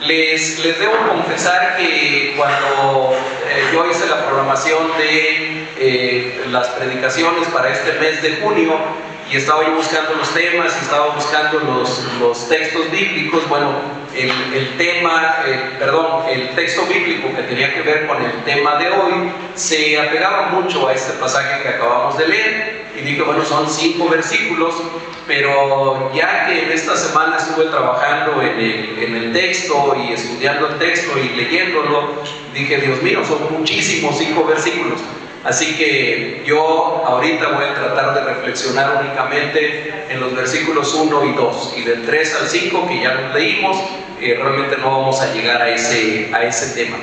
Les debo confesar que cuando yo hice la programación de las predicaciones para este mes de junio y estaba yo buscando los temas y estaba buscando los textos bíblicos, bueno, el texto bíblico que tenía que ver con el tema de hoy se apegaba mucho a este pasaje que acabamos de leer y dije, bueno, son 5 versículos, pero ya que en esta semana estuve trabajando en el texto y estudiando el texto y leyéndolo, dije, Dios mío, son muchísimos 5 versículos. Así que yo ahorita voy a tratar de reflexionar únicamente en los versículos 1 y 2, y del 3 al 5 que ya los leímos, realmente no vamos a llegar a ese tema.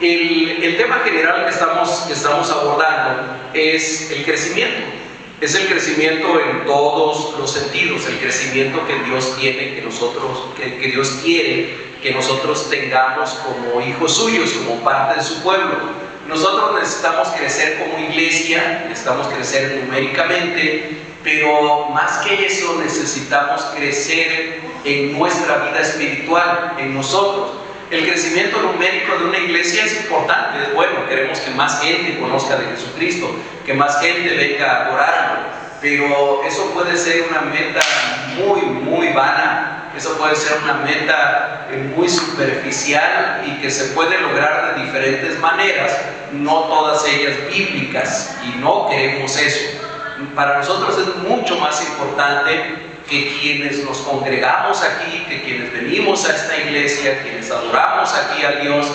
El tema general que estamos abordando es el crecimiento. Es el crecimiento en todos los sentidos, el crecimiento que Dios tiene, que Dios quiere que nosotros tengamos como hijos suyos, como parte de su pueblo. Nosotros necesitamos crecer como iglesia, necesitamos crecer numéricamente, pero más que eso necesitamos crecer en nuestra vida espiritual, en nosotros. El crecimiento numérico de una iglesia es importante, es bueno, queremos que más gente conozca de Jesucristo, que más gente venga a adorarlo, pero eso puede ser una meta muy, muy vana. Eso puede ser una meta muy superficial y que se puede lograr de diferentes maneras, no todas ellas bíblicas, y no queremos eso. Para nosotros es mucho más importante que quienes nos congregamos aquí, que quienes venimos a esta iglesia, quienes adoramos aquí a Dios,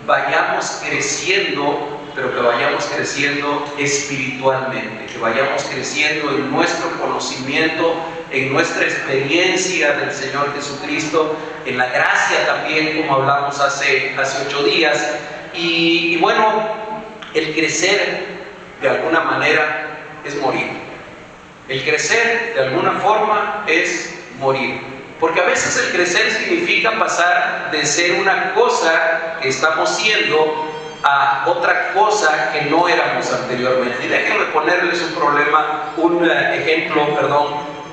vayamos creciendo, pero que vayamos creciendo espiritualmente, que vayamos creciendo en nuestro conocimiento, en nuestra experiencia del Señor Jesucristo, en la gracia también, como hablamos hace 8 días. Y bueno, el crecer de alguna manera es morir. El crecer de alguna forma es morir. Porque a veces el crecer significa pasar de ser una cosa que estamos siendo a otra cosa que no éramos anteriormente. Y déjenme ponerles un ejemplo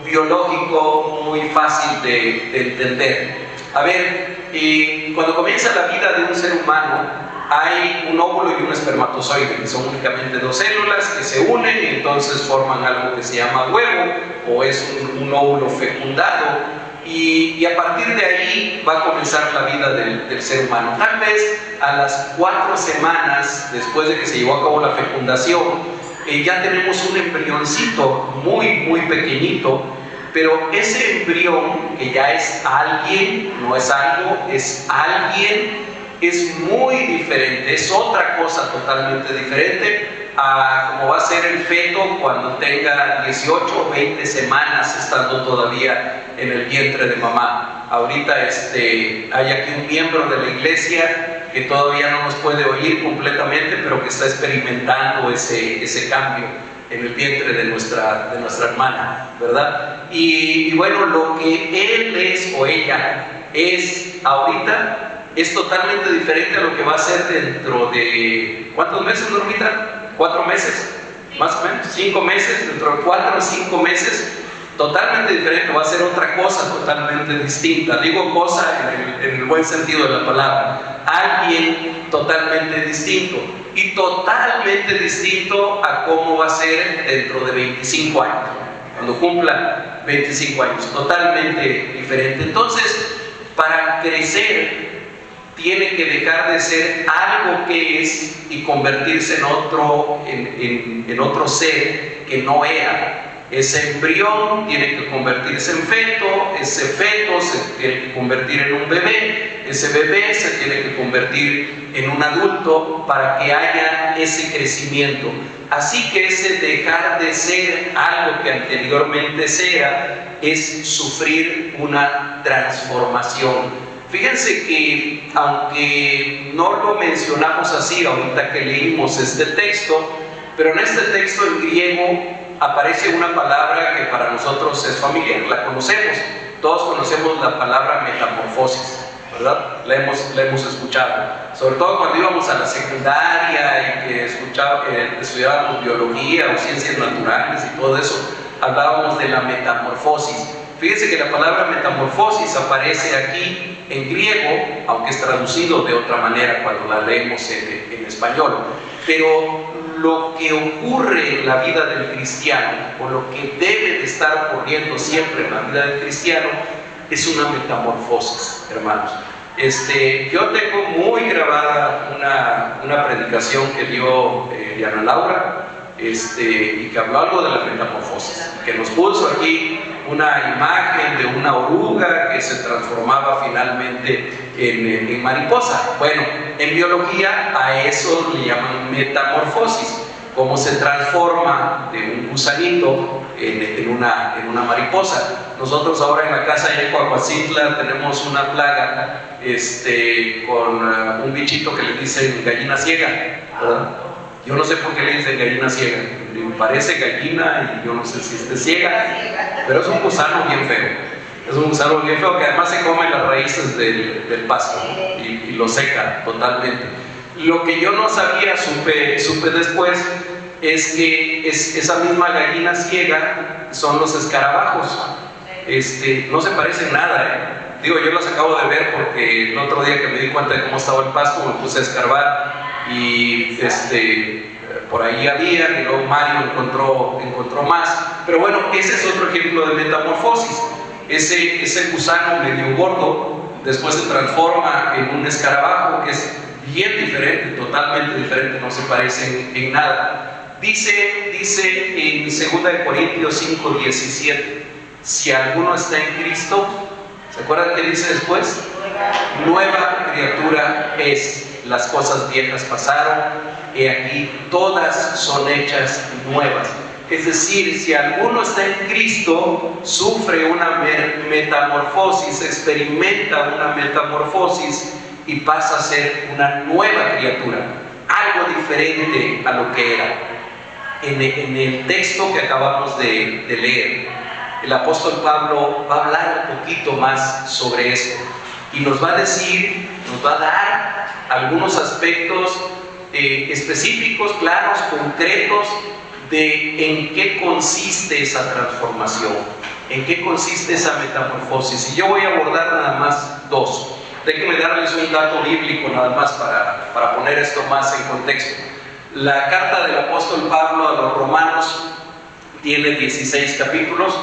biológico muy fácil de entender. A ver, cuando comienza la vida de un ser humano, hay un óvulo y un espermatozoide, que son únicamente 2 células que se unen y entonces forman algo que se llama huevo, o es un óvulo fecundado. Y a partir de ahí va a comenzar la vida del ser humano. Tal vez a las 4 semanas después de que se llevó a cabo la fecundación, ya tenemos un embrioncito muy, muy pequeñito, pero ese embrión, que ya es alguien, no es algo, es alguien, es muy diferente, es otra cosa totalmente diferente a como va a ser el feto cuando tenga 18 o 20 semanas estando todavía en el vientre de mamá. Ahorita hay aquí un miembro de la iglesia que todavía no nos puede oír completamente, pero que está experimentando ese cambio en el vientre de nuestra hermana, ¿verdad? Y bueno, lo que él es o ella es ahorita es totalmente diferente a lo que va a ser dentro de... ¿Cuántos meses, Normita? 4 meses, más o menos, 5 meses, dentro de 4 o 5 meses, totalmente diferente, va a ser otra cosa totalmente distinta. Digo cosa en el buen sentido de la palabra, alguien totalmente distinto, y totalmente distinto a cómo va a ser dentro de 25 años, cuando cumpla 25 años, totalmente diferente. Entonces, para crecer, tiene que dejar de ser algo que es y convertirse en otro ser que no era. Ese embrión tiene que convertirse en feto, ese feto se tiene que convertir en un bebé, ese bebé se tiene que convertir en un adulto para que haya ese crecimiento. Así que ese dejar de ser algo que anteriormente era es sufrir una transformación. Fíjense que, aunque no lo mencionamos así ahorita que leímos este texto, pero en este texto en griego aparece una palabra que para nosotros es familiar, la conocemos. Todos conocemos la palabra metamorfosis, ¿verdad? La hemos escuchado. Sobre todo cuando íbamos a la secundaria y que estudiábamos biología o ciencias naturales y todo eso, hablábamos de la metamorfosis. Fíjense que la palabra metamorfosis aparece aquí en griego, aunque es traducido de otra manera cuando la leemos en español. Pero lo que ocurre en la vida del cristiano, o lo que debe de estar ocurriendo siempre en la vida del cristiano, es una metamorfosis, hermanos. Yo tengo muy grabada una predicación que dio Diana Laura, y que habló algo de la metamorfosis, que nos puso aquí una imagen de una oruga que se transformaba finalmente en mariposa. Bueno, en biología a eso le llaman metamorfosis, cómo se transforma de un gusanito en una mariposa. Nosotros ahora en la casa de Coahuacitla tenemos una plaga con un bichito que le dicen gallina ciega, ¿verdad? Yo no sé por qué le dicen gallina ciega, me parece gallina y yo no sé si esté ciega, pero es un gusano bien feo. Es un gusano bien feo que además se come las raíces del pasto, ¿no? y lo seca totalmente. Lo que yo no sabía, supe después, es que esa misma gallina ciega son los escarabajos. No se parecen nada, Digo, yo los acabo de ver porque el otro día que me di cuenta de cómo estaba el pasto me puse a escarbar y por ahí había, y luego Mario encontró más. Pero bueno, ese es otro ejemplo de metamorfosis. Ese gusano medio gordo después se transforma en un escarabajo que es bien diferente, totalmente diferente, no se parecen en nada. Dice en 2 Corintios 5:17, si alguno está en Cristo, ¿se acuerdan qué dice después? Nueva criatura es. Las cosas viejas pasaron, y aquí todas son hechas nuevas. Es decir, si alguno está en Cristo, sufre una metamorfosis, experimenta una metamorfosis y pasa a ser una nueva criatura, algo diferente a lo que era. En el texto que acabamos de leer, el apóstol Pablo va a hablar un poquito más sobre esto y nos va a dar algunos aspectos específicos, claros, concretos de en qué consiste esa transformación, en qué consiste esa metamorfosis. Y yo voy a abordar nada más dos. Déjenme darles un dato bíblico nada más para poner esto más en contexto. La carta del apóstol Pablo a los romanos tiene 16 capítulos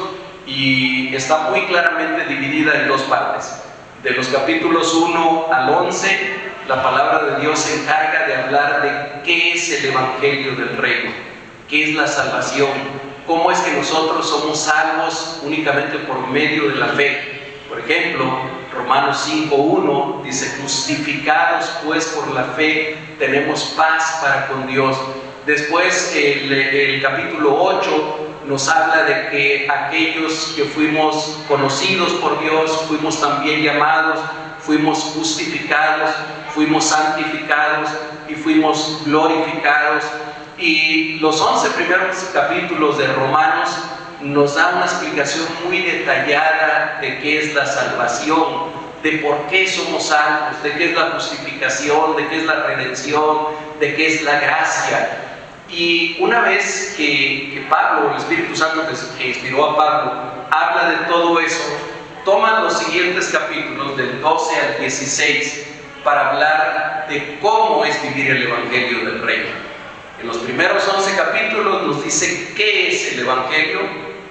y está muy claramente dividida en dos partes. De los capítulos 1 al 11, la palabra de Dios se encarga de hablar de qué es el evangelio del reino, qué es la salvación, cómo es que nosotros somos salvos únicamente por medio de la fe. Por ejemplo, Romanos 5:1 dice: justificados pues por la fe tenemos paz para con Dios. Después el capítulo 8 nos habla de que aquellos que fuimos conocidos por Dios, fuimos también llamados, fuimos justificados, fuimos santificados y fuimos glorificados. Y los 11 primeros capítulos de Romanos nos da una explicación muy detallada de qué es la salvación, de por qué somos salvos, de qué es la justificación, de qué es la redención, de qué es la gracia. Y una vez que Pablo, el Espíritu Santo que inspiró a Pablo, habla de todo eso, toman los siguientes capítulos del 12 al 16 para hablar de cómo es vivir el Evangelio del Reino. En los primeros 11 capítulos nos dice qué es el Evangelio,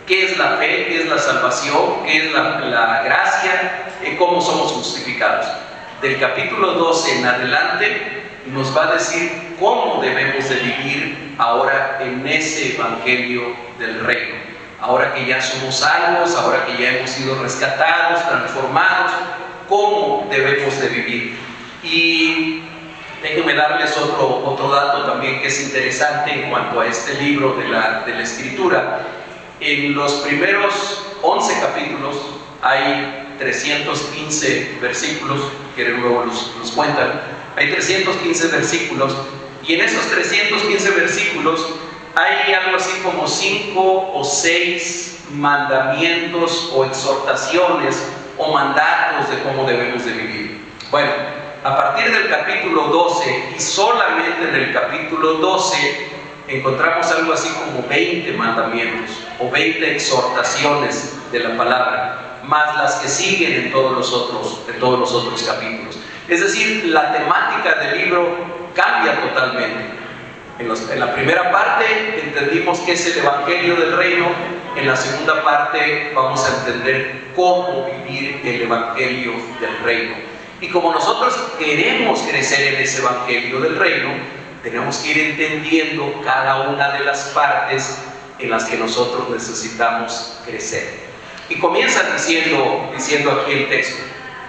qué es la fe, qué es la salvación, qué es la gracia, y cómo somos justificados. Del capítulo 12 en adelante nos va a decir cómo debemos de vivir ahora en ese Evangelio del Reino. Ahora que ya somos salvos, ahora que ya hemos sido rescatados, transformados, cómo debemos de vivir. Y déjenme darles otro dato también que es interesante en cuanto a este libro de la Escritura. En los primeros 11 capítulos hay 315 versículos, que luego los cuentan. Hay 315 versículos y en esos 315 versículos hay algo así como 5 o 6 mandamientos o exhortaciones o mandatos de cómo debemos de vivir. Bueno, a partir del capítulo 12 y solamente en el capítulo 12 encontramos algo así como 20 mandamientos o 20 exhortaciones de la palabra. más las que siguen en todos los otros capítulos. Es decir, la temática del libro cambia totalmente. En la primera parte entendimos qué es el Evangelio del Reino. En la segunda parte vamos a entender cómo vivir el Evangelio del Reino. Y como nosotros queremos crecer en ese Evangelio del Reino, tenemos que ir entendiendo cada una de las partes en las que nosotros necesitamos crecer. Y comienza diciendo aquí el texto: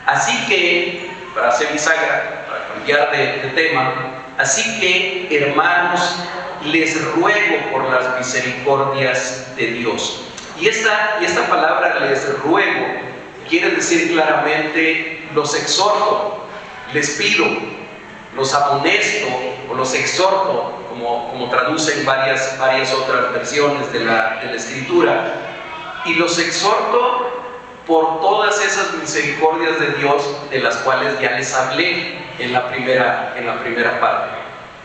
así que, para hacer bisagra, para cambiar de tema, así que, hermanos, les ruego por las misericordias de Dios. Y esta palabra, les ruego, quiere decir claramente: los exhorto, les pido, los amonesto o los exhorto, como traducen varias otras versiones de la Escritura. Y los exhorto por todas esas misericordias de Dios de las cuales ya les hablé en la primera parte.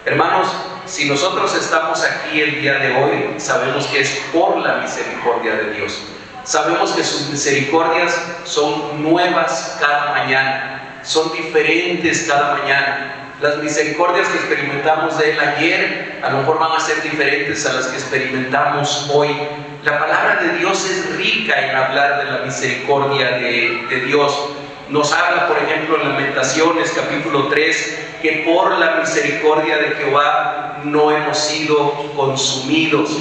Hermanos, si nosotros estamos aquí el día de hoy, sabemos que es por la misericordia de Dios. Sabemos que sus misericordias son nuevas cada mañana, son diferentes cada mañana. Las misericordias que experimentamos de Él ayer a lo mejor van a ser diferentes a las que experimentamos hoy. La palabra de Dios es rica en hablar de la misericordia de Dios. Nos habla, por ejemplo, en Lamentaciones capítulo 3, que por la misericordia de Jehová no hemos sido consumidos.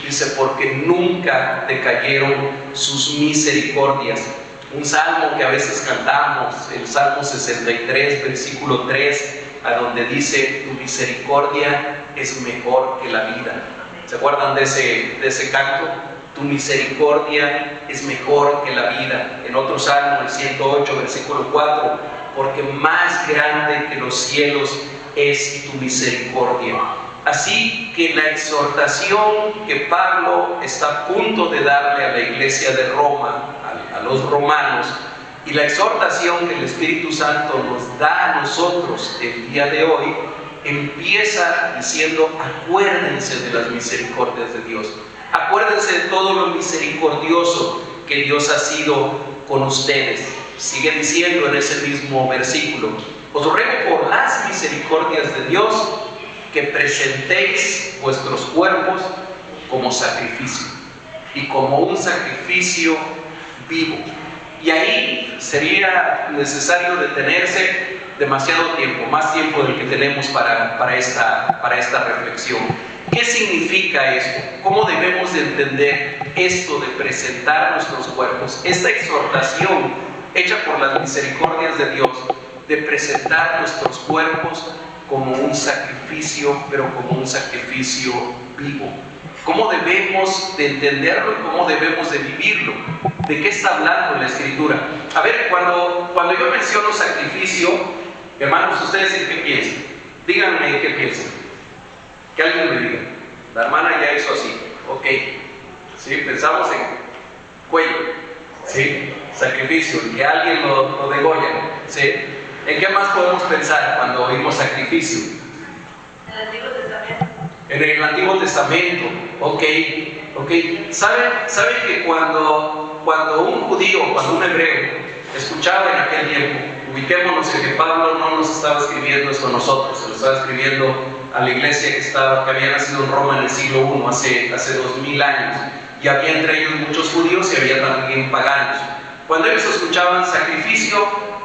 Dice, porque nunca decayeron sus misericordias. Un salmo que a veces cantamos, el Salmo 63, versículo 3, a donde dice, tu misericordia es mejor que la vida. ¿Se acuerdan de ese canto? Tu misericordia es mejor que la vida. En otro salmo, el 108, versículo 4, porque más grande que los cielos es tu misericordia. Así que la exhortación que Pablo está a punto de darle a la iglesia de Roma, a los romanos, y la exhortación que el Espíritu Santo nos da a nosotros el día de hoy, empieza diciendo, acuérdense de las misericordias de Dios. Acuérdense de todo lo misericordioso que Dios ha sido con ustedes. Sigue diciendo en ese mismo versículo, os ruego por las misericordias de Dios que presentéis vuestros cuerpos como sacrificio y como un sacrificio vivo. Y ahí sería necesario detenerse demasiado tiempo, más tiempo del que tenemos para esta reflexión. ¿Qué significa esto? ¿Cómo debemos de entender esto de presentar nuestros cuerpos? Esta exhortación hecha por las misericordias de Dios de presentar nuestros cuerpos como un sacrificio, pero como un sacrificio vivo. ¿Cómo debemos de entenderlo y cómo debemos de vivirlo? ¿De qué está hablando la Escritura? A ver, cuando yo menciono sacrificio, hermanos, ¿ustedes en qué piensan? Díganme en qué piensan. Que alguien me diga. La hermana ya hizo así. Ok. ¿Sí? Pensamos en cuello. ¿Sí? Sacrificio. Que alguien lo degolla. ¿Sí? ¿En qué más podemos pensar cuando oímos sacrificio? En el Antiguo Testamento. En el Antiguo Testamento. Ok. ¿Saben que cuando un judío, cuando un hebreo escuchaba en aquel tiempo, ubiquémonos en que Pablo no nos estaba escribiendo esto a nosotros, se lo estaba escribiendo a la iglesia que había nacido en Roma en el siglo I, hace 2000 años, y había entre ellos muchos judíos y había también paganos. Cuando ellos escuchaban sacrificio,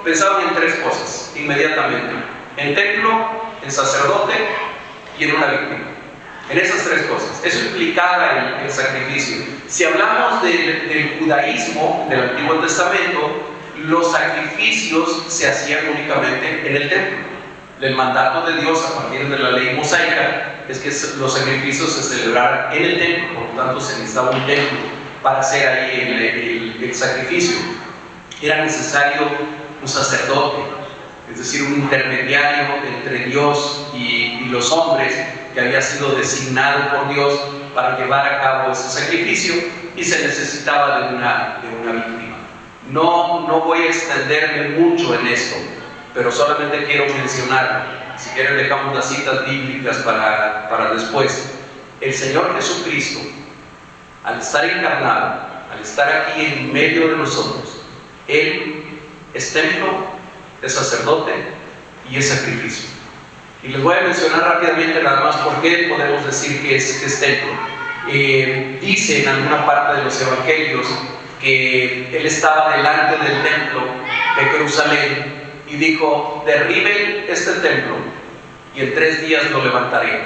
pensaban en tres cosas inmediatamente: en templo, en sacerdote y en una víctima. En esas tres cosas. Eso implicaba el sacrificio. Si hablamos del judaísmo, del Antiguo Testamento, los sacrificios se hacían únicamente en el templo. El mandato de Dios a partir de la ley mosaica es que los sacrificios se celebraran en el templo, por lo tanto se necesitaba un templo para hacer ahí el sacrificio. Era necesario un sacerdote, es decir, un intermediario entre Dios y los hombres, que había sido designado por Dios para llevar a cabo ese sacrificio, y se necesitaba de una víctima. No voy a extenderme mucho en esto, pero solamente quiero mencionar, si quieren dejamos las citas bíblicas para después. El Señor Jesucristo, al estar encarnado, al estar aquí en medio de nosotros, Él es templo, es sacerdote y es sacrificio. Y les voy a mencionar rápidamente nada más por qué podemos decir que es templo. Dice en alguna parte de los evangelios que Él estaba delante del templo de Jerusalén y dijo: derriben este templo y en 3 días lo levantaré.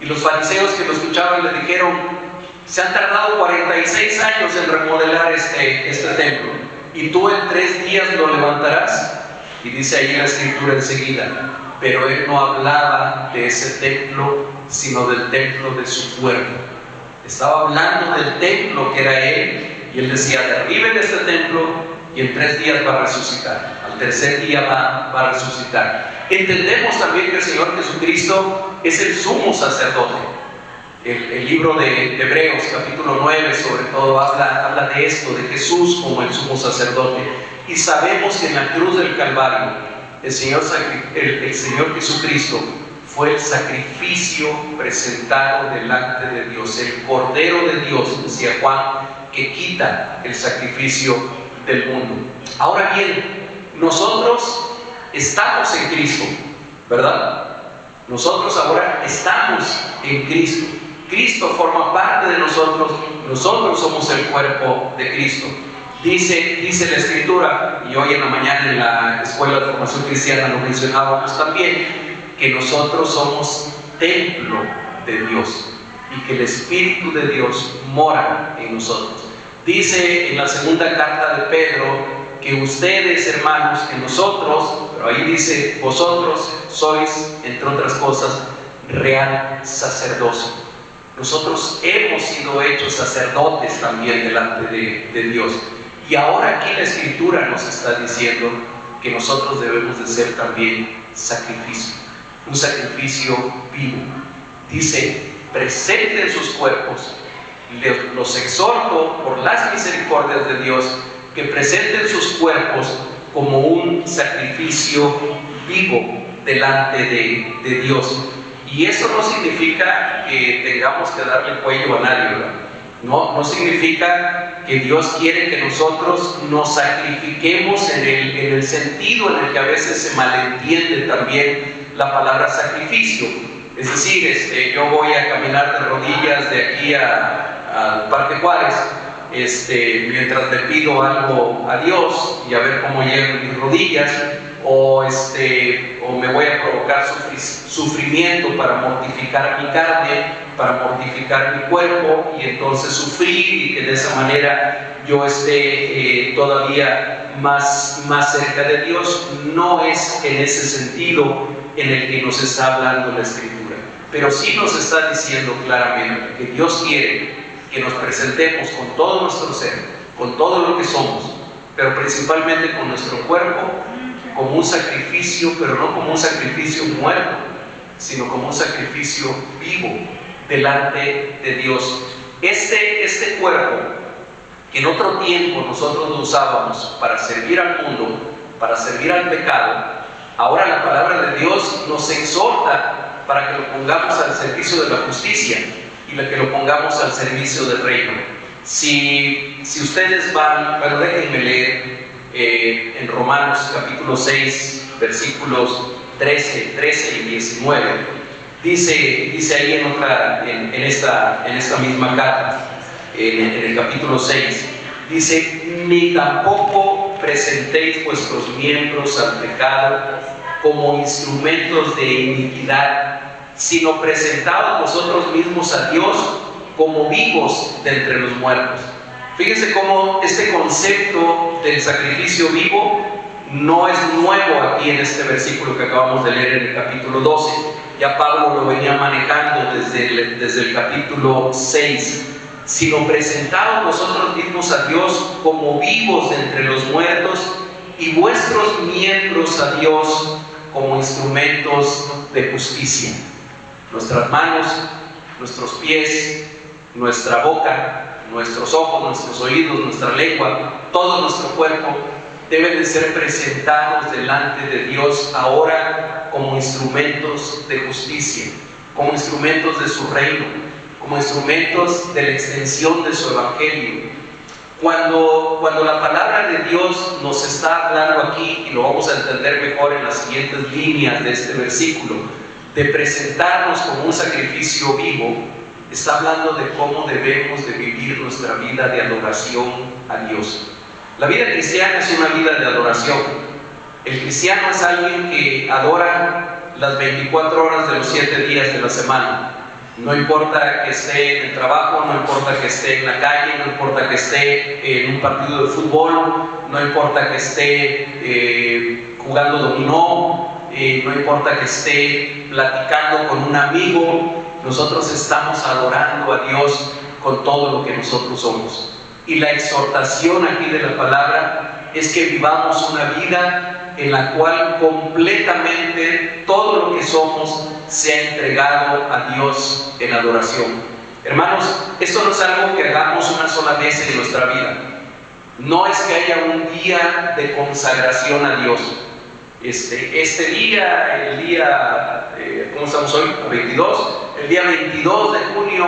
Y los fariseos que lo escuchaban le dijeron: se han tardado 46 años en remodelar este templo, y tú en 3 días lo levantarás. Y dice ahí la escritura enseguida: pero Él no hablaba de ese templo, sino del templo de su cuerpo. Estaba hablando del templo que era Él, y Él decía: derriben este templo y en 3 días va a resucitar, al tercer día va a resucitar. Entendemos también que el Señor Jesucristo es el sumo sacerdote. El libro de Hebreos capítulo 9 sobre todo habla de esto, de Jesús como el sumo sacerdote. Y sabemos que en la cruz del Calvario el Señor Jesucristo fue el sacrificio presentado delante de Dios, el Cordero de Dios, decía Juan, que quita el sacrificio del mundo. Ahora bien, nosotros estamos en Cristo, ¿verdad? Nosotros ahora estamos en Cristo. Cristo forma parte de nosotros, nosotros somos el cuerpo de Cristo. Dice la Escritura, y hoy en la mañana en la Escuela de Formación Cristiana lo mencionábamos también, que nosotros somos templo de Dios y que el Espíritu de Dios mora en nosotros. Dice en la segunda carta de Pedro que ustedes, hermanos, que nosotros, pero ahí dice vosotros sois, entre otras cosas, real sacerdocio. Nosotros hemos sido hechos sacerdotes también delante de Dios. Y ahora aquí la Escritura nos está diciendo que nosotros debemos de ser también sacrificio, un sacrificio vivo. Dice: presenten sus cuerpos. Los exhorto por las misericordias de Dios que presenten sus cuerpos como un sacrificio vivo delante de Dios. Y eso no significa que tengamos que darle cuello a nadie, ¿verdad? No significa que Dios quiere que nosotros nos sacrifiquemos en el sentido en el que a veces se malentiende también la palabra sacrificio. Es decir, yo voy a caminar de rodillas de aquí al Parque Juárez, mientras le pido algo a Dios y a ver cómo llegan mis rodillas, o me voy a provocar sufrimiento para mortificar mi carne, para mortificar mi cuerpo, y entonces sufrir, y que de esa manera yo esté todavía más cerca de Dios. No es en ese sentido en el que nos está hablando la Escritura, pero sí nos está diciendo claramente que Dios quiere que nos presentemos con todo nuestro ser, con todo lo que somos, pero principalmente con nuestro cuerpo, como un sacrificio, pero no como un sacrificio muerto, sino como un sacrificio vivo delante de Dios. Este cuerpo, que en otro tiempo nosotros lo usábamos para servir al mundo, para servir al pecado, ahora la palabra de Dios nos exhorta para que lo pongamos al servicio de la justicia y que lo pongamos al servicio del reino. Si ustedes van, bueno, déjenme leer en Romanos capítulo 6, versículos 13 y 19. Dice ahí en esta misma carta, en el capítulo 6, dice: ni tampoco presentéis vuestros miembros al pecado como instrumentos de iniquidad, sino presentaos vosotros mismos a Dios como vivos de entre los muertos. Fíjense cómo este concepto del sacrificio vivo no es nuevo aquí en este versículo que acabamos de leer en el capítulo 12. Ya Pablo lo venía manejando desde el capítulo 6. Sino presentaos vosotros mismos a Dios como vivos de entre los muertos, y vuestros miembros a Dios como instrumentos de justicia. Nuestras manos, nuestros pies, nuestra boca, nuestros ojos, nuestros oídos, nuestra lengua, todo nuestro cuerpo deben de ser presentados delante de Dios ahora como instrumentos de justicia, como instrumentos de su reino, como instrumentos de la extensión de su evangelio. Cuando la palabra de Dios nos está hablando aquí, y lo vamos a entender mejor en las siguientes líneas de este versículo, de presentarnos como un sacrificio vivo, está hablando de cómo debemos de vivir nuestra vida de adoración a Dios. La vida cristiana es una vida de adoración. El cristiano es alguien que adora las 24 horas de los 7 días de la semana. No importa que esté en el trabajo, no importa que esté en la calle, no importa que esté en un partido de fútbol, no importa que esté jugando dominó, no importa que esté platicando con un amigo, nosotros estamos adorando a Dios con todo lo que nosotros somos. Y la exhortación aquí de la palabra es que vivamos una vida en la cual completamente todo lo que somos sea entregado a Dios en adoración. Hermanos, esto no es algo que hagamos una sola vez en nuestra vida. No es que haya un día de consagración a Dios. Este día, el día, ¿cómo estamos hoy? 22. El día 22 de junio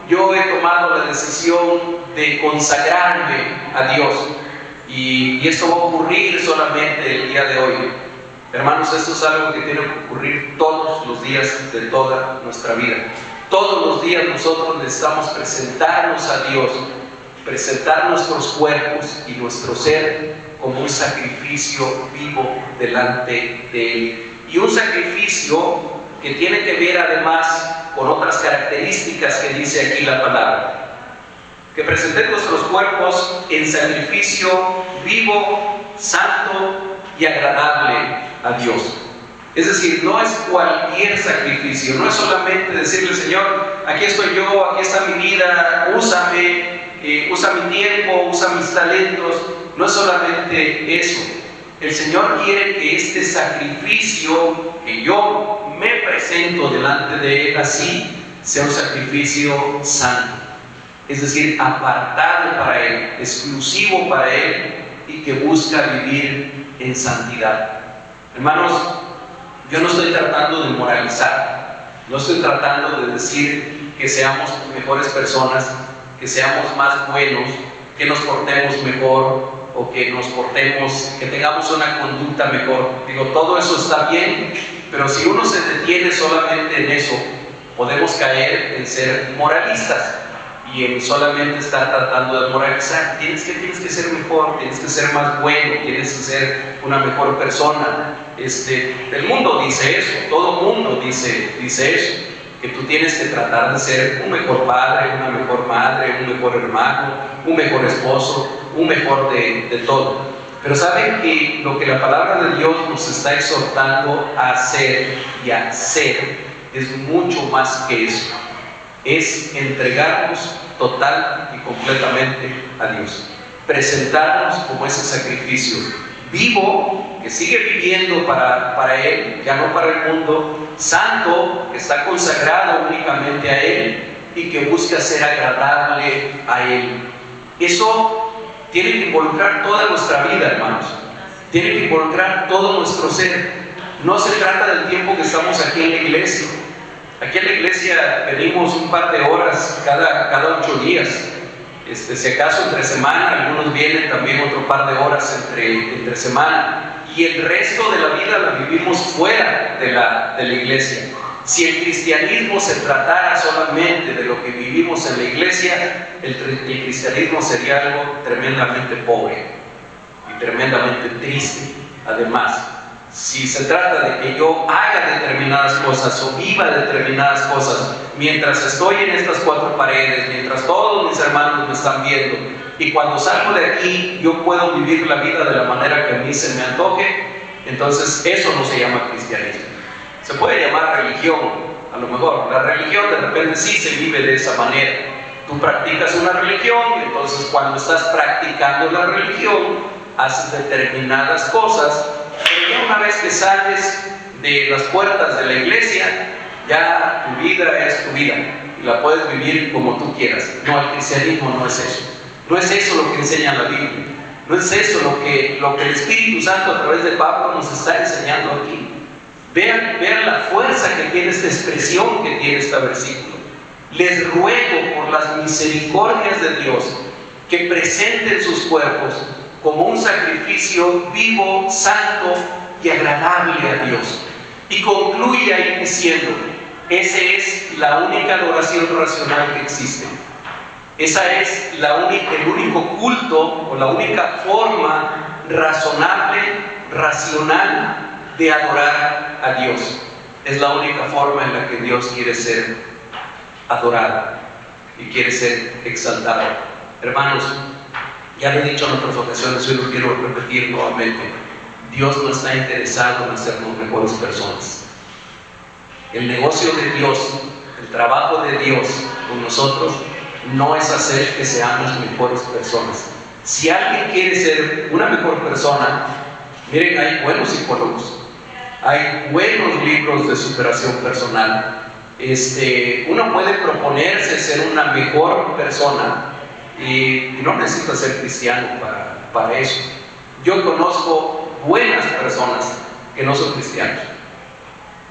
yo he tomado la decisión de consagrarme a Dios. Y esto va a ocurrir solamente el día de hoy. Hermanos, esto es algo que tiene que ocurrir todos los días de toda nuestra vida. Todos los días nosotros necesitamos presentarnos a Dios, presentar nuestros cuerpos y nuestro ser como un sacrificio vivo delante de Él. Y un sacrificio que tiene que ver además con otras características que dice aquí la palabra. Que presenten nuestros cuerpos en sacrificio vivo, santo y agradable a Dios. Es decir, no es cualquier sacrificio, no es solamente decirle: Señor, aquí estoy yo, aquí está mi vida, úsame, usa mi tiempo, usa mis talentos. No es solamente eso. El Señor quiere que este sacrificio que yo me presento delante de Él así, sea un sacrificio santo. Es decir, apartado para Él, exclusivo para Él, y que busca vivir en santidad. Hermanos, yo no estoy tratando de moralizar, no estoy tratando de decir que seamos mejores personas, que seamos más buenos, que nos portemos mejor, o que tengamos una conducta mejor. Digo, todo eso está bien, pero si uno se detiene solamente en eso, podemos caer en ser moralistas y en solamente estar tratando de moralizar. Tienes que ser mejor, tienes que ser más bueno, tienes que ser una mejor persona. El mundo dice eso, todo el mundo dice eso, que tú tienes que tratar de ser un mejor padre, una mejor madre, un mejor hermano, un mejor esposo, un mejor de todo. Pero saben que lo que la palabra de Dios nos está exhortando a hacer y a hacer es mucho más que eso. Es entregarnos total y completamente a Dios, presentarnos como ese sacrificio vivo, que sigue viviendo para Él, ya no para el mundo, santo, que está consagrado únicamente a Él y que busca ser agradable a Él. Eso tiene que involucrar toda nuestra vida, hermanos, tiene que involucrar todo nuestro ser. No se trata del tiempo que estamos aquí en la iglesia. Aquí en la iglesia venimos un par de horas cada 8 días. Si acaso entre semana, algunos vienen también otro par de horas entre semana. Y el resto de la vida la vivimos fuera de la iglesia. Si el cristianismo se tratara solamente de lo que vivimos en la iglesia, el cristianismo sería algo tremendamente pobre y tremendamente triste. Además, si se trata de que yo haga determinadas cosas o viva determinadas cosas mientras estoy en estas 4 paredes, mientras todos mis hermanos me están viendo, y cuando salgo de aquí yo puedo vivir la vida de la manera que a mí se me antoje, entonces eso no se llama cristianismo. Se puede llamar religión, a lo mejor. La religión de repente sí se vive de esa manera. Tú practicas una religión y entonces cuando estás practicando la religión haces determinadas cosas. Pero ya una vez que sales de las puertas de la iglesia, ya tu vida es tu vida y la puedes vivir como tú quieras. No, el cristianismo no es eso. No es eso lo que enseña la Biblia. No es eso lo que el Espíritu Santo a través de Pablo nos está enseñando aquí. Vean la fuerza que tiene esta expresión que tiene este versículo. Les ruego por las misericordias de Dios que presenten sus cuerpos como un sacrificio vivo, santo y agradable a Dios. Y concluye ahí diciendo, esa es la única adoración racional que existe. Esa es el único culto o la única forma razonable, racional de adorar a Dios. Es la única forma en la que Dios quiere ser adorado y quiere ser exaltado. Hermanos, ya lo he dicho en otras ocasiones, hoy lo quiero repetir nuevamente. Dios no está interesado en hacernos mejores personas. El negocio de Dios, el trabajo de Dios con nosotros, no es hacer que seamos mejores personas. Si alguien quiere ser una mejor persona, miren, hay buenos psicólogos, hay buenos libros de superación personal. Uno puede proponerse ser una mejor persona y no necesita ser cristiano para eso. Yo conozco buenas personas que no son cristianos,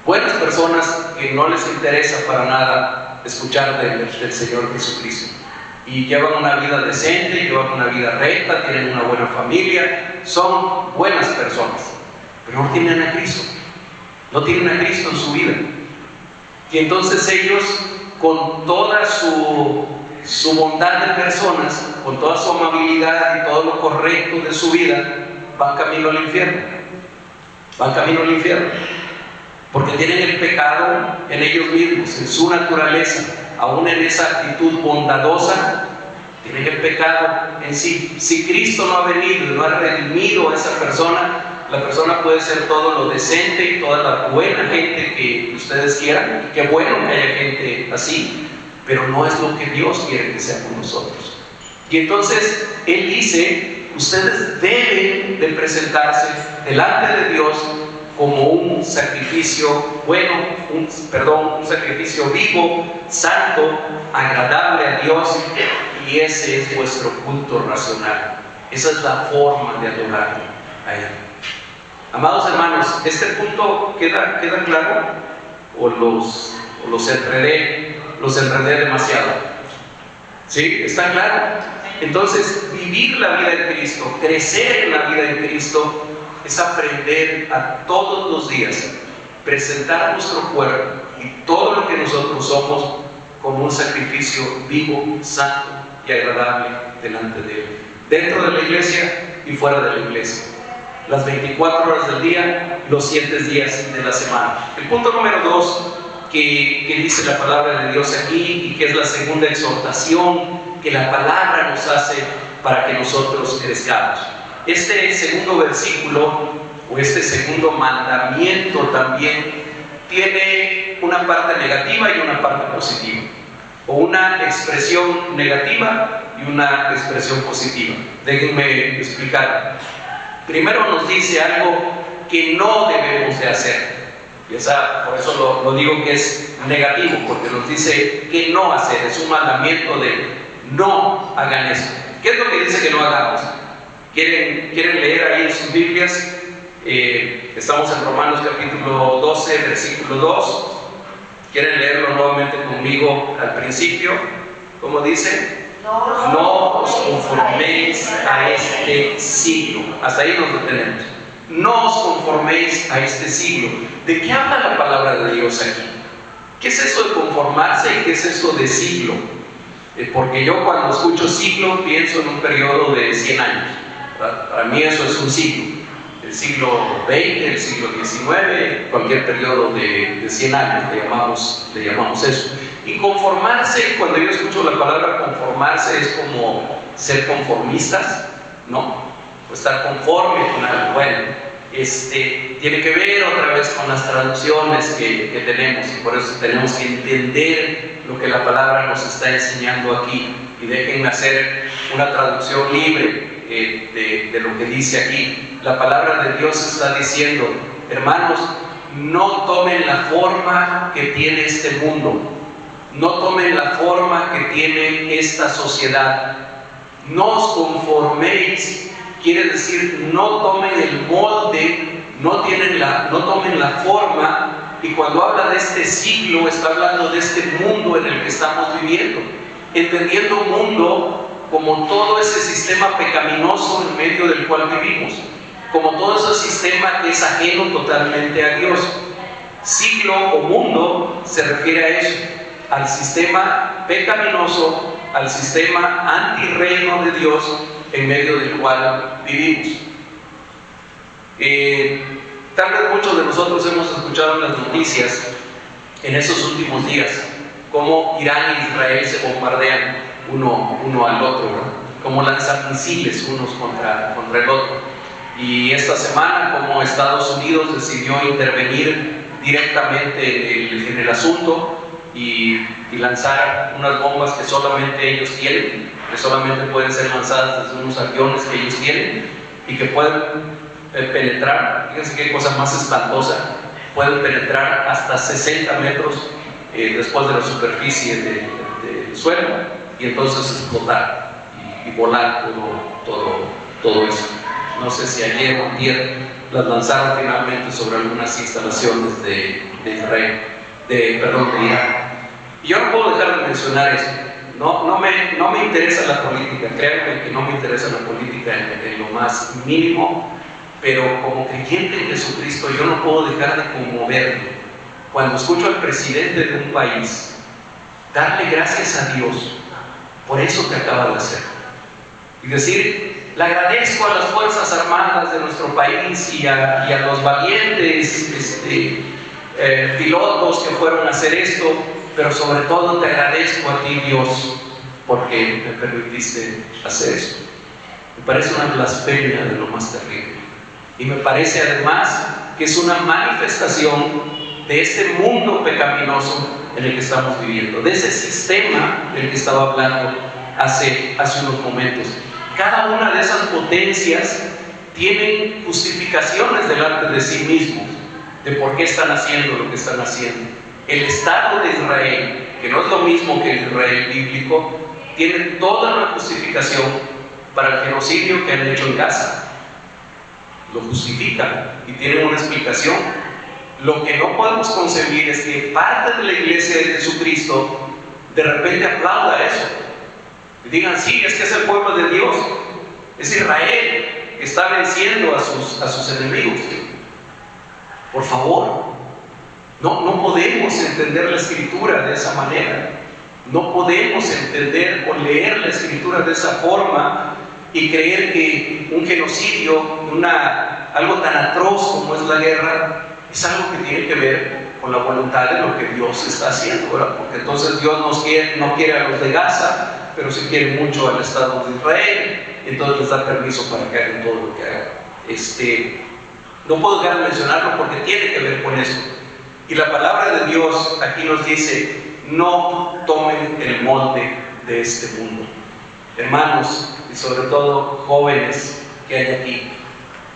buenas personas que no les interesa para nada escuchar del Señor Jesucristo, y llevan una vida decente, llevan una vida recta, tienen una buena familia, son buenas personas, pero no tienen a Cristo, no tienen a Cristo en su vida. Y entonces ellos, con toda su bondad de personas, con toda su amabilidad y todo lo correcto de su vida, van camino al infierno. Van camino al infierno. Porque tienen el pecado en ellos mismos, en su naturaleza, aún en esa actitud bondadosa, tienen el pecado en sí. Si Cristo no ha venido y no ha redimido a esa persona, la persona puede ser todo lo decente y toda la buena gente que ustedes quieran. Qué bueno que haya gente así, pero no es lo que Dios quiere que sea con nosotros. Y entonces Él dice, ustedes deben de presentarse delante de Dios como un sacrificio un sacrificio vivo, santo, agradable a Dios, y ese es vuestro culto racional. Esa es la forma de adorarlo a Él. Amados hermanos, ¿este punto queda claro? ¿O los enredé demasiado? ¿Sí? ¿Está claro? Entonces, vivir la vida en Cristo, crecer en la vida en Cristo, es aprender a todos los días presentar nuestro cuerpo y todo lo que nosotros somos como un sacrificio vivo, santo y agradable delante de Él, dentro de la iglesia y fuera de la iglesia, las 24 horas del día, los 7 días de la semana. El punto número 2 que dice la palabra de Dios aquí, y que es la segunda exhortación que la palabra nos hace para que nosotros crezcamos. Este segundo versículo, o este segundo mandamiento, también tiene una parte negativa y una parte positiva, o una expresión negativa y una expresión positiva. Déjenme explicar. Primero nos dice algo que no debemos de hacer. Por eso lo digo que es negativo, porque nos dice que no hacer. Es un mandamiento de no hagan eso. ¿Qué es lo que dice que no hagamos? ¿Quieren leer ahí en sus Biblias? Estamos en Romanos capítulo 12, versículo 2. ¿Quieren leerlo nuevamente conmigo al principio? ¿Cómo dice? No os conforméis a este siglo. Hasta ahí nos detenemos. No os conforméis a este siglo. ¿De qué habla la palabra de Dios aquí? ¿Qué es eso de conformarse y qué es eso de siglo? Porque yo cuando escucho siglo pienso en un periodo de 100 años. Para mí eso es un siglo. El siglo XX, el siglo XIX, cualquier periodo de 100 años le llamamos eso. Y conformarse, cuando yo escucho la palabra conformarse, es como ser conformistas, ¿no? O estar conforme con algo. Bueno, tiene que ver otra vez con las traducciones que tenemos, y por eso tenemos que entender lo que la palabra nos está enseñando aquí. Y déjenme hacer una traducción libre de lo que dice aquí. La palabra de Dios está diciendo, hermanos, no tomen la forma que tiene este mundo, no tomen la forma que tiene esta sociedad, no os conforméis, quiere decir, no tomen el molde, no tomen la forma. Y cuando habla de este siglo, está hablando de este mundo en el que estamos viviendo, entendiendo un mundo como todo ese sistema pecaminoso en medio del cual vivimos, como todo ese sistema que es ajeno totalmente a Dios. Siglo o mundo se refiere a eso, al sistema pecaminoso, al sistema antirreino de Dios en medio del cual vivimos. Tal vez muchos de nosotros hemos escuchado en las noticias en esos últimos días cómo Irán e Israel se bombardean uno al otro, ¿verdad? Cómo lanzan misiles unos contra el otro. Y esta semana como Estados Unidos decidió intervenir directamente en el asunto y lanzar unas bombas que solamente ellos tienen, que solamente pueden ser lanzadas desde unos aviones que ellos tienen y que pueden penetrar, fíjense qué cosa más espantosa, pueden penetrar hasta 60 metros después de la superficie del suelo y entonces explotar y volar todo eso. No sé si ayer o antier las lanzaron finalmente sobre algunas instalaciones de Irán. Y yo no puedo dejar de mencionar eso. No me interesa la política, créanme que no me interesa la política en lo más mínimo, pero como creyente en Jesucristo yo no puedo dejar de conmoverme cuando escucho al presidente de un país darle gracias a Dios por eso que acaba de hacer y decir: le agradezco a las Fuerzas Armadas de nuestro país y a los valientes pilotos que fueron a hacer esto, pero sobre todo te agradezco a ti, Dios, porque me permitiste hacer esto. Me parece una blasfemia de lo más terrible. Y me parece además que es una manifestación de este mundo pecaminoso en el que estamos viviendo, de ese sistema del que estaba hablando hace unos momentos. Cada una de esas potencias tienen justificaciones delante de sí mismos de por qué están haciendo lo que están haciendo. El Estado de Israel, que no es lo mismo que el Israel bíblico, tiene toda una justificación para el genocidio que han hecho en Gaza. Lo justifican y tienen una explicación. Lo que no podemos concebir es que parte de la iglesia de Jesucristo de repente aplauda eso y digan: sí, es que es el pueblo de Dios, es Israel que está venciendo a sus enemigos. Por favor, no podemos entender la Escritura de esa manera. No podemos entender o leer la Escritura de esa forma y creer que un genocidio, algo tan atroz como es la guerra, es algo que tiene que ver con la voluntad de lo que Dios está haciendo, ¿verdad? Porque entonces Dios no quiere a los de Gaza, pero sí quiere mucho al Estado de Israel, entonces les da permiso para que hagan todo lo que hagan. No puedo dejar de mencionarlo porque tiene que ver con eso. Y la palabra de Dios aquí nos dice: no tomen el molde de este mundo. Hermanos, y sobre todo jóvenes que hay aquí,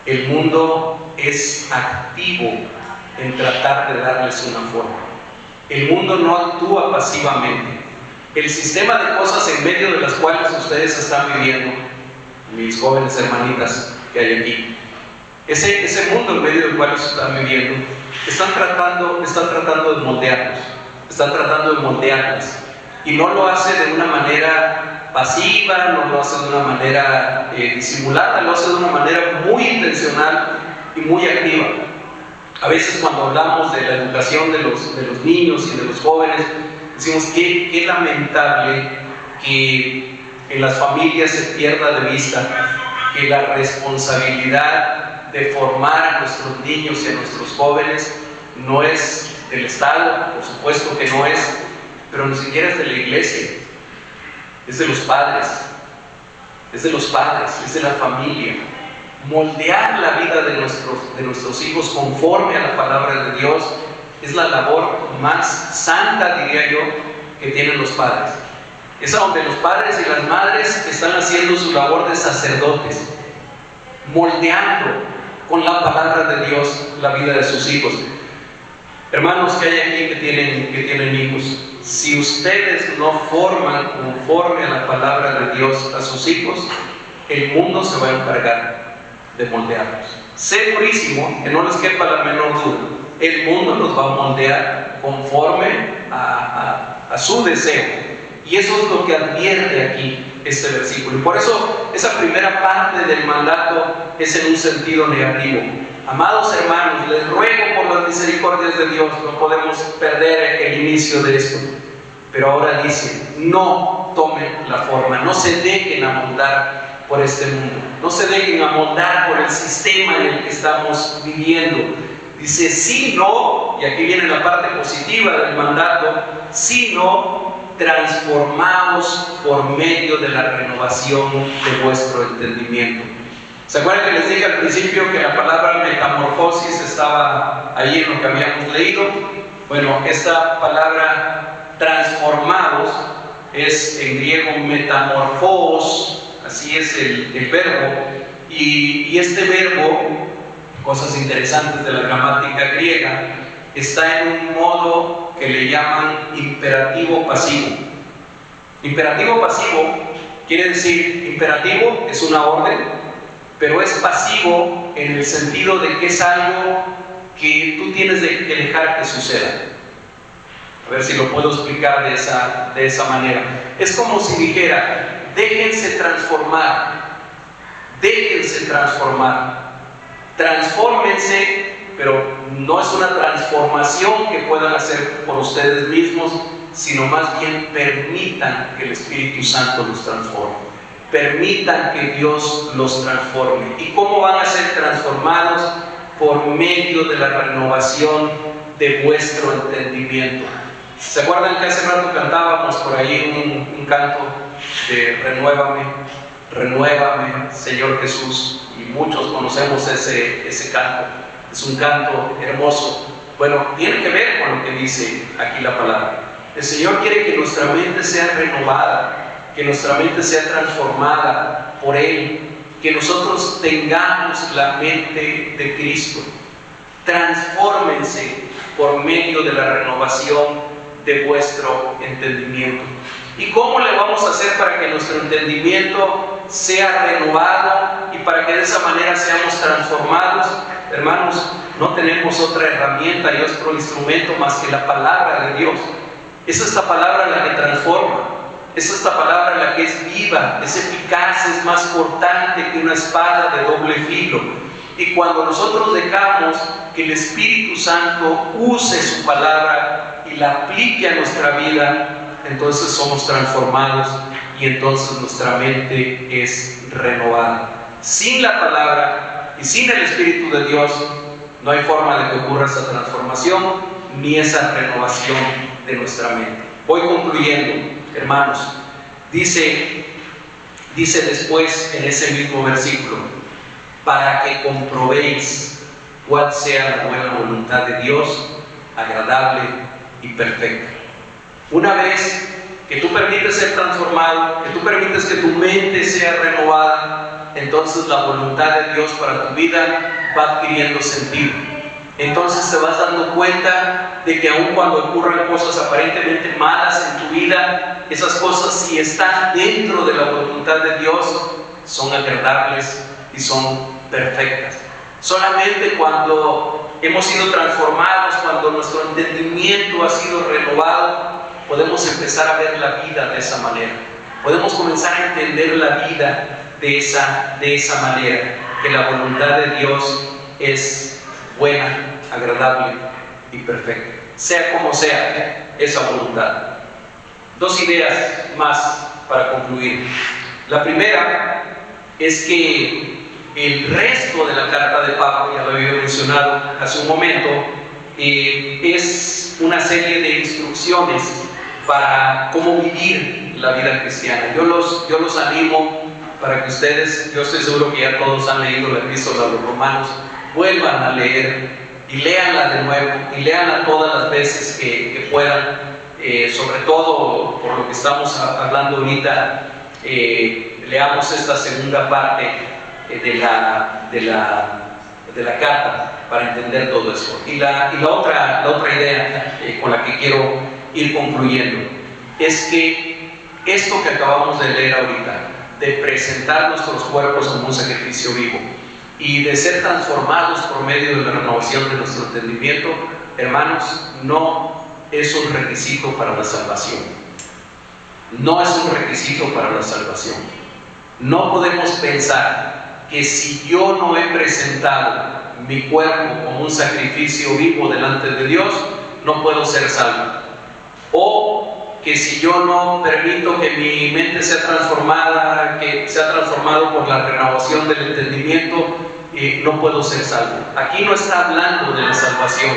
el mundo es activo en tratar de darles una forma. El mundo no actúa pasivamente. El sistema de cosas en medio de las cuales ustedes están viviendo, mis jóvenes hermanitas que hay aquí, ese mundo en medio del cual están viviendo, están tratando de moldearlos, están tratando de moldearlas, y no lo hace de una manera pasiva, no lo hace de una manera disimulada, lo hace de una manera muy intencional y muy activa. A veces cuando hablamos de la educación de los niños y de los jóvenes, decimos que es lamentable que en las familias se pierda de vista que la responsabilidad de formar a nuestros niños y a nuestros jóvenes no es del Estado, por supuesto que no es, pero ni siquiera es de la iglesia, es de los padres, es de la familia. Moldear la vida de nuestros hijos conforme a la palabra de Dios es la labor más santa, diría yo, que tienen los padres. Es a donde los padres y las madres están haciendo su labor de sacerdotes, moldeando con la palabra de Dios la vida de sus hijos. Hermanos que hay aquí que tienen hijos, si ustedes no forman conforme a la palabra de Dios a sus hijos, el mundo se va a encargar de moldearlos. Segurísimo, que no les quepa la menor duda, el mundo los va a moldear conforme a su deseo. Y eso es lo que advierte aquí este versículo. Y por eso esa primera parte del mandato es en un sentido negativo. Amados hermanos, les ruego por las misericordias de Dios, no podemos perder el inicio de esto. Pero ahora dice, no tomen la forma, no se dejen amoldar por este mundo, no se dejen amoldar por el sistema en el que estamos viviendo. Dice, sino, y aquí viene la parte positiva del mandato, sino transformados por medio de la renovación de vuestro entendimiento. ¿Se acuerdan que les dije al principio que la palabra metamorfosis estaba ahí en lo que habíamos leído? Bueno, esta palabra transformados es en griego metamorfos, así es el verbo, y este verbo, cosas interesantes de la gramática griega, está en un modo que le llaman imperativo pasivo. Imperativo pasivo quiere decir, imperativo es una orden, pero es pasivo en el sentido de que es algo que tú tienes que dejar que suceda. A ver si lo puedo explicar de esa manera. Es como si dijera, déjense transformar, transfórmense, pero no es una transformación que puedan hacer por ustedes mismos, sino más bien permitan que el Espíritu Santo los transforme. Permitan que Dios los transforme. ¿Y cómo van a ser transformados? Por medio de la renovación de vuestro entendimiento. ¿Se acuerdan que hace rato cantábamos por ahí un canto de renuévame, Señor Jesús? Y muchos conocemos ese canto. Es un canto hermoso. Bueno, tiene que ver con lo que dice aquí la palabra. El Señor quiere que nuestra mente sea renovada, que nuestra mente sea transformada por Él, que nosotros tengamos la mente de Cristo. Transfórmense por medio de la renovación de vuestro entendimiento. ¿Y cómo le vamos a hacer para que nuestro entendimiento sea renovado y para que de esa manera seamos transformados? Hermanos, no tenemos otra herramienta y otro instrumento más que la palabra de Dios. Es esta palabra la que transforma. Es esta palabra la que es viva, es eficaz, es más cortante que una espada de doble filo. Y cuando nosotros dejamos que el Espíritu Santo use su palabra y la aplique a nuestra vida, entonces somos transformados y entonces nuestra mente es renovada. Sin la palabra y sin el Espíritu de Dios, no hay forma de que ocurra esa transformación ni esa renovación de nuestra mente. Voy concluyendo. Hermanos, dice después en ese mismo versículo, para que comprobéis cuál sea la buena voluntad de Dios, agradable y perfecta. Una vez que tú permites ser transformado, que tú permites que tu mente sea renovada, entonces la voluntad de Dios para tu vida va adquiriendo sentido. Entonces te vas dando cuenta de que aun cuando ocurran cosas aparentemente malas en tu vida, esas cosas, si están dentro de la voluntad de Dios, son agradables y son perfectas. Solamente cuando hemos sido transformados, cuando nuestro entendimiento ha sido renovado, podemos empezar a ver la vida de esa manera. Podemos comenzar a entender la vida de esa manera, que la voluntad de Dios es buena, agradable y perfecta, sea como sea esa voluntad. Dos ideas más para concluir. La primera es que el resto de la carta de Pablo, ya lo había mencionado hace un momento, es una serie de instrucciones para cómo vivir la vida cristiana. Yo los animo para que ustedes, yo estoy seguro que ya todos han leído la epístola a los Romanos, vuelvan a leer y léanla de nuevo y léanla todas las veces que puedan, sobre todo por lo que estamos hablando ahorita. Leamos esta segunda parte de la carta para entender todo eso. Y la otra idea con la que quiero ir concluyendo es que esto que acabamos de leer ahorita, de presentar nuestros cuerpos como un sacrificio vivo y de ser transformados por medio de la renovación de nuestro entendimiento, hermanos, no es un requisito para la salvación. no es un requisito para la salvación. No podemos pensar que si yo no he presentado mi cuerpo como un sacrificio vivo delante de Dios, no puedo ser salvo. O que si yo no permito que mi mente sea transformada, que sea transformado por la renovación del entendimiento, no puedo ser salvo. Aquí no está hablando de la salvación.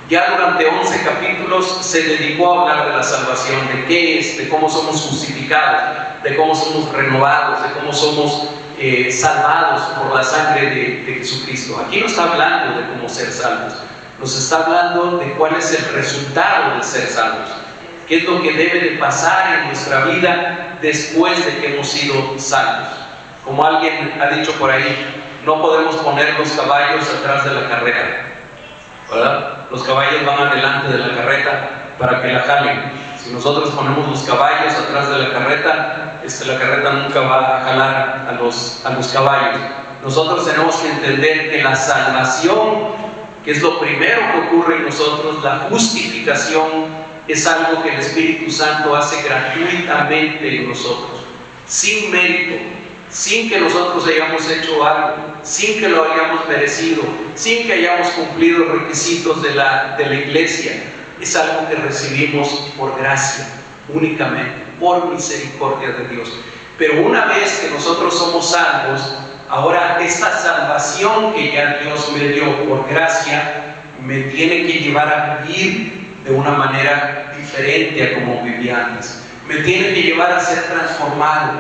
Ya durante 11 capítulos se dedicó a hablar de la salvación, de qué es, de cómo somos justificados, de cómo somos renovados, de cómo somos salvados por la sangre de Jesucristo. Aquí no está hablando de cómo ser salvos, nos está hablando de cuál es el resultado de ser salvos, qué es lo que debe de pasar en nuestra vida después de que hemos sido salvos. Como alguien ha dicho por ahí, no podemos poner los caballos atrás de la carrera, ¿verdad? Los caballos van adelante de la carreta para que la jalen. Si nosotros ponemos los caballos atrás de la carreta nunca va a jalar a los caballos. Nosotros tenemos que entender que la salvación, que es lo primero que ocurre en nosotros, la justificación, es algo que el Espíritu Santo hace gratuitamente en nosotros, sin mérito, sin que nosotros hayamos hecho algo, sin que lo hayamos merecido, sin que hayamos cumplido los requisitos de la iglesia. Es algo que recibimos por gracia, únicamente, por misericordia de Dios. Pero una vez que nosotros somos salvos, ahora esta salvación que ya Dios me dio por gracia, me tiene que llevar a vivir de una manera diferente a como vivía antes. Me tiene que llevar a ser transformado,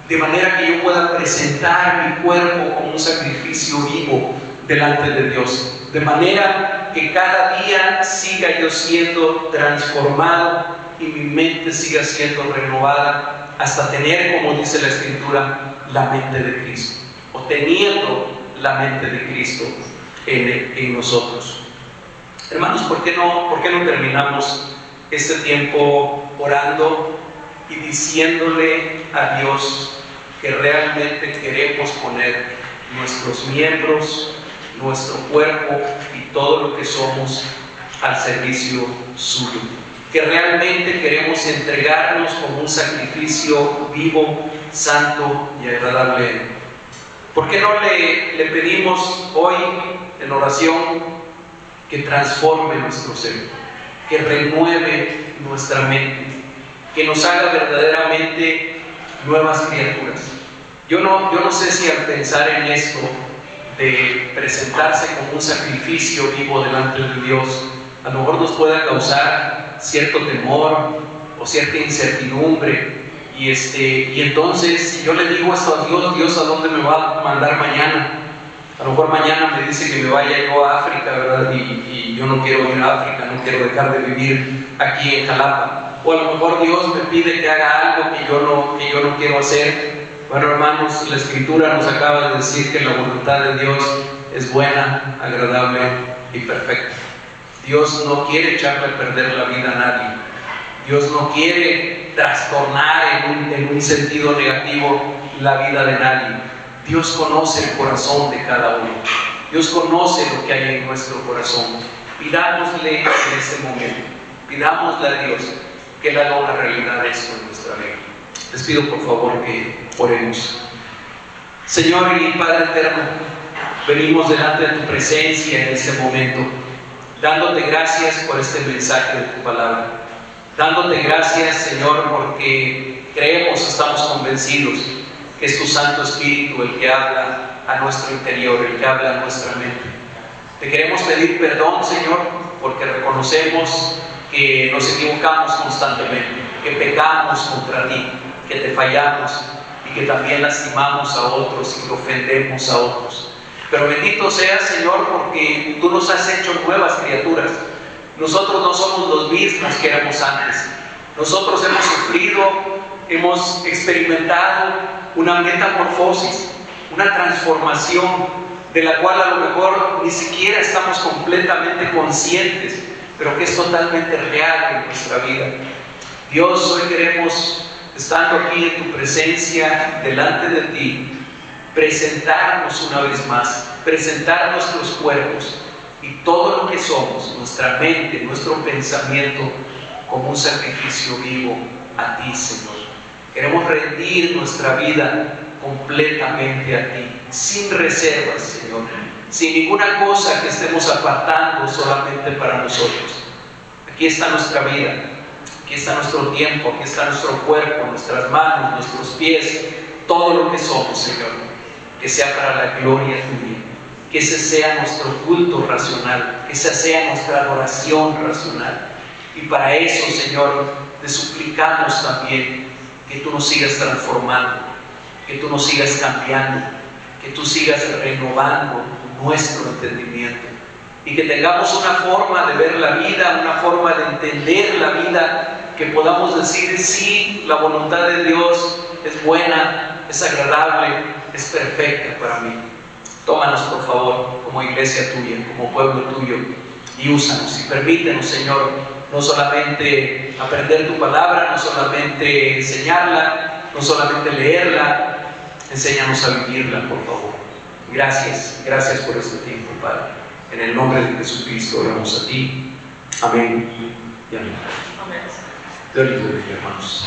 de manera que yo pueda presentar mi cuerpo como un sacrificio vivo delante de Dios, de manera que cada día siga yo siendo transformado y mi mente siga siendo renovada hasta tener, como dice la Escritura, la mente de Cristo, o teniendo la mente de Cristo en nosotros. Hermanos, ¿por qué no terminamos este tiempo orando y diciéndole a Dios que realmente queremos poner nuestros miembros, nuestro cuerpo y todo lo que somos al servicio suyo? Que realmente queremos entregarnos como un sacrificio vivo, santo y agradable a Él. ¿Por qué no le pedimos hoy en oración que transforme nuestro ser, que renueve nuestra mente, que nos haga verdaderamente nuevas criaturas? Yo no sé si al pensar en esto de presentarse como un sacrificio vivo delante de Dios, a lo mejor nos pueda causar cierto temor o cierta incertidumbre, y entonces si yo le digo esto a Dios, ¿a dónde me va a mandar mañana? A lo mejor mañana me dice que me vaya yo a África, ¿verdad? Y yo no quiero ir a África, no quiero dejar de vivir aquí en Jalapa. O a lo mejor Dios me pide que haga algo que yo no quiero hacer. Bueno, hermanos, la Escritura nos acaba de decir que la voluntad de Dios es buena, agradable y perfecta. Dios no quiere echarle a perder la vida a nadie. Dios no quiere trastornar en un sentido negativo la vida de nadie. Dios conoce el corazón de cada uno. Dios conoce lo que hay en nuestro corazón. Pidámosle en este momento, pidámosle a Dios que Él haga una realidad esto en nuestra vida. Les pido por favor que oremos. Señor y Padre eterno, venimos delante de tu presencia en este momento, dándote gracias por este mensaje de tu palabra, dándote gracias, Señor, porque creemos, estamos convencidos que es tu Santo Espíritu el que habla a nuestro interior, el que habla a nuestra mente. Te queremos pedir perdón, Señor, porque reconocemos que nos equivocamos constantemente, que pecamos contra ti, que te fallamos y que también lastimamos a otros y que ofendemos a otros. Pero bendito seas, Señor, porque tú nos has hecho nuevas criaturas. Nosotros no somos los mismos que éramos antes. Nosotros hemos sufrido, hemos experimentado una metamorfosis, una transformación de la cual a lo mejor ni siquiera estamos completamente conscientes, pero que es totalmente real en nuestra vida. Dios, hoy queremos, estando aquí en tu presencia, delante de ti, presentarnos una vez más, presentar nuestros cuerpos y todo lo que somos, nuestra mente, nuestro pensamiento, como un sacrificio vivo, a ti, Señor. Queremos rendir nuestra vida completamente a ti, sin reservas, Señor, sin ninguna cosa que estemos apartando solamente para nosotros. Aquí está nuestra vida, aquí está nuestro tiempo, aquí está nuestro cuerpo, nuestras manos, nuestros pies, todo lo que somos, Señor, que sea para la gloria tuya, que ese sea nuestro culto racional, que esa sea nuestra adoración racional. Y para eso, Señor, te suplicamos también que tú nos sigas transformando, que tú nos sigas cambiando, que tú sigas renovando nuestro entendimiento y que tengamos una forma de ver la vida, una forma de entender la vida, que podamos decir: sí, la voluntad de Dios es buena, es agradable, es perfecta para mí. Tómanos, por favor, como iglesia tuya, como pueblo tuyo, y úsanos y permítenos, Señor, no solamente aprender tu palabra, no solamente enseñarla, no solamente leerla, enséñanos a vivirla, por favor. Gracias por este tiempo, Padre. En el nombre de Jesucristo oramos a ti. Amén y amén. Amén. Dios les bendiga, hermanos.